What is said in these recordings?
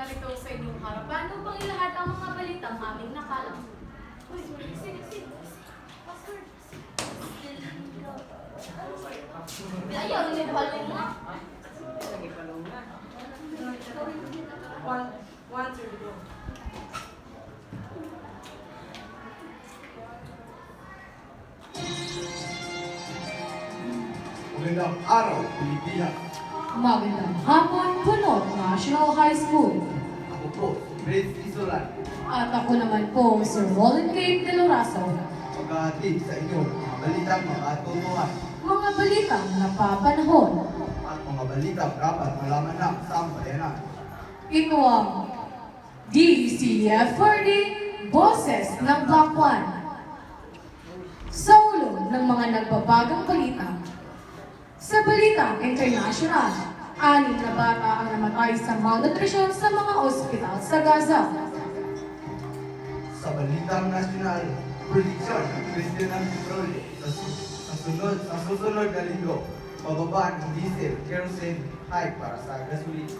narito sa inyong harapan upang ilahad ang mga balitang aming nakalam. Uy, sige. Password. Ayaw, nilibhalin mo. One, two, go. Magandang araw, Pilipinas. Magandang hapon, Punot National High School. Ako po, si Grace Isolan. At ako naman po, Sir Roland Kate De Loraso. Pagkahatid sa inyo mga balitang makatutuhan Mga balitang napapanahon. at mga balitang dapat malaman ng sambayanan. Ito ang DCFRD Boses ng Block 1. Sa ulo ng mga nagbabagang balita. Sa balitang international, 6 na bata ang namatay sa malnutrisyon sa mga ospital sa Gaza. Sa balitang nasyonal, prediksyon ng Christian ng Petrolyo sa susunod na linggo, bababa ng diesel, kerosene, hike para sa gasolina.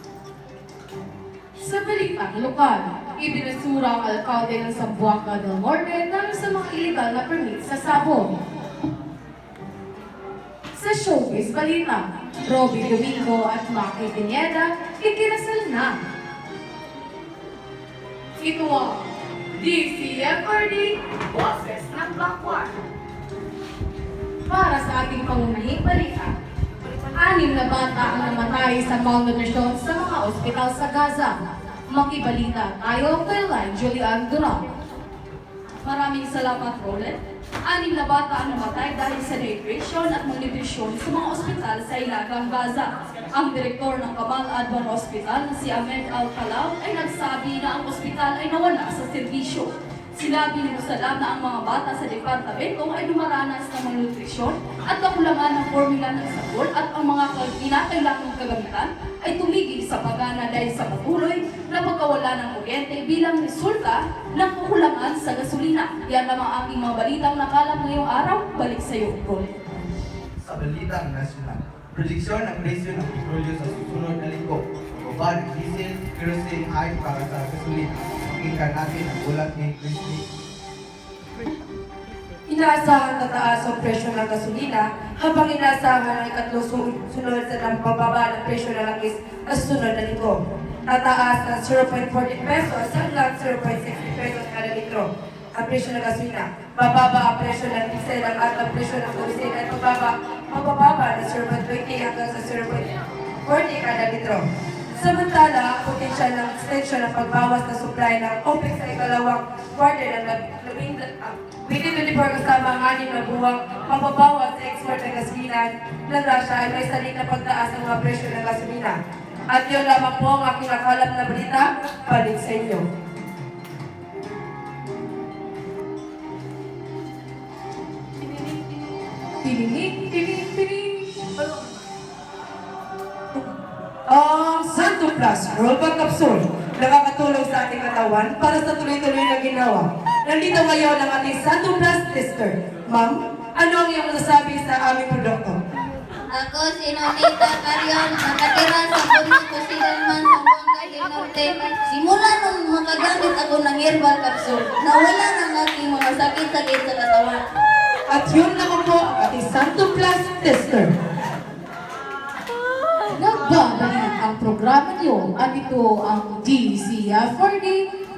Sa balitang lokal, ibinasura ang alkalde ng Zamboanga del Norte dahil sa mga illegal na permit sa sabong. Sa showbiz balita, Robby Domingo at Maki Pineda ikinasal na. Ito ang DCFRD Boses ng Bakwar. Para sa ating pangunahing balita, 6 na bata ang namatay sa malnutrisyon sa mga ospital sa Gaza. Makibalita tayo kay Line Julian Duran. Maraming salamat, Roland. 6 na bata ang namatay dahil sa dehydration at malnutrisyon sa mga ospital sa Ilagang Gaza. Ang direktor ng Kamal Adwan Hospital na si Ahmed Al-Kalaw ay nagsabi na ang ospital ay nawala sa serbisyo. Sinabi ni Musalam na ang mga bata sa departamento ay dumaranas ng malnutrisyon at kakulangan ng formula ng sabon at ang mga kinakailangang kagamitan ay tumigil sa pagana dahil sa patuloy na pagkawala ng kuryente bilang resulta ng kakulangan sa gasolina. Yan lamang ang aking mga balitang nakalam ngayong araw. Balik sa iyo, Roland. Sa balitang nasyonal, prediksyon ng presyo ng petrolyo sa susunod na linggo, bababa ng diesel, kerosene, hike para sa gasolina. Pakinggan natin ang ulat ni Christy. Inaasahan tataas ang presyo ng gasolina habang inaasahan ang ikatlong sunod sa pababa ng presyo ng langis sa susunod na linggo. Tataas ng 0.40 pesos hanggang 0.60 pesos kada litro ang presyo ng gasolina. Bababa ang presyo ng diesel at ang presyo ng kerosene ay mabababa ng 0.20 hanggang sa 0.40 kada litro. Samantala, ang potensyal ng extension ng pagbawas na supply ng OPEC sa ikalawang quarter ng 2024 kasama ang 6 na buwang pagbabawas sa export ng gasolina ng Russia ay may salit na pagtaas ng mga presyo ng gasolina. At yun lamang po ang aking nakalap na balita. Balik sa inyo. Ang Santo Plus Rollback Capsule nakakatulong sa ating katawan para sa tuloy-tuloy na ginawa. Nandito ngayon ang ating Santo Plus Tester. Ma'am, ano ang iyong masasabi sa aming produkto? Ako si Nonita Carion, nakatira sa bundok Kusilanman, Zamboanga del Norte. Simula nung makagamit ako ng herbal capsule, nawala ng aking mga sakit-sakit sa katawan. At yun naman po ang ating Santo Plus Tester. Nagbabalik ang programa niyo at ito ang DCFRD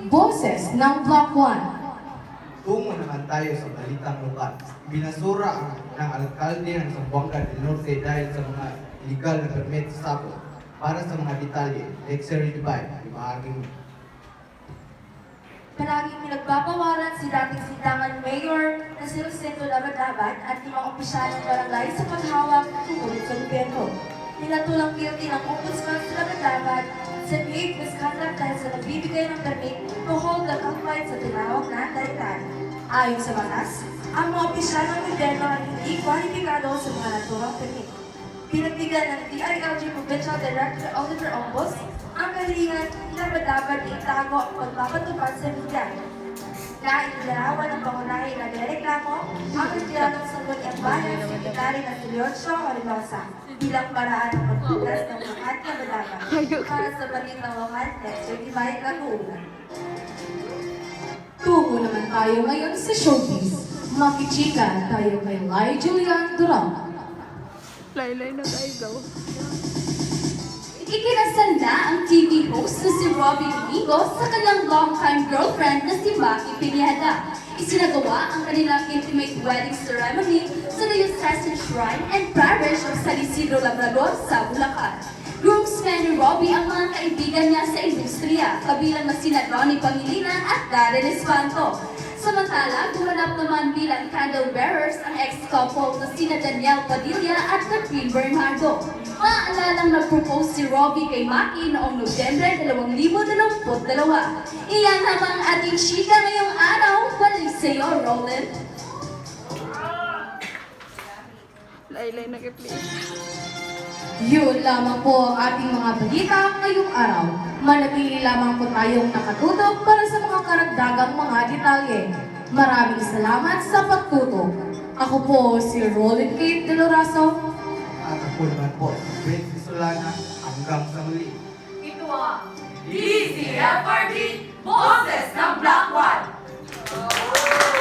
Boses ng Block 1. Tungo naman tayo sa balitang lokal. Binasura ng alkalde ng Zamboanga del Norte dahil sa mga illegal na permit sa sabon. Para sa mga detalye, Lexery Dubai, ibahagi mo. Palaging pinagpapawaran si dating sindangan Mayor na si Rosendo Labad-Labad at 5 opisyal ng barangay sa paghawak ng tungkulin sa gobyerno. Pinatulang guilty ng Ombudsman sa Labad-Labad sa grave misconduct dahil sa nagbibigay ng permit to hold the gunfight sa tinawag na talitan. Ayon sa batas, ang mga opisyal ng gobyerno ay hindi kwalipikado sa mga naturang permit. Pinagbigyan ng DILG Provincial Director Oliver Ombos ang kahilingan na dapat itago ang pagpapatupad sa media. Na inilarawan ng pangunahin na nireklamo ang retirado sa Sangguniang Bayan, Sekretary na si Leoncio Orilosa, bilang paraan ng pagtugas ng lahat na balaga para sa balitang lokal at certified lagunan. Tungo naman tayo ngayon sa showbiz. Makichika tayo kay Lai Julian Duran. Ikinasal na ang TV host na si Robbie Domingo sa kanyang longtime girlfriend na si Maki Pineda. Isinagawa ang kanilang intimate wedding ceremony sa Diocesan Shrine and Parish of San Isidro Labrador sa Bulacan. Groomsmen ni Robbie ang mga kaibigan niya sa industriya, kabilang na sina Ronnie Pangilinan at Darren Espanto. Samantala, gumanap naman bilang candle bearers ang ex-couple na sina Daniel Padilla at Catherine Bernardo. Maalalang nag-propose si Robbie kay Maki noong Nobyembre 2022. Iyan namang ating chika ngayong araw. Balik sa'yo, Roland. Yun lamang po ang ating mga balita ngayong araw. Manatili lamang po tayong nakatutok para sa mga karagdagang mga detalye. Maraming salamat sa pagtutok. Ako po si Roland Kate De Loraso. At ako naman po, Vince Solana, hanggang sa muli. Ito ang DZFRD Boses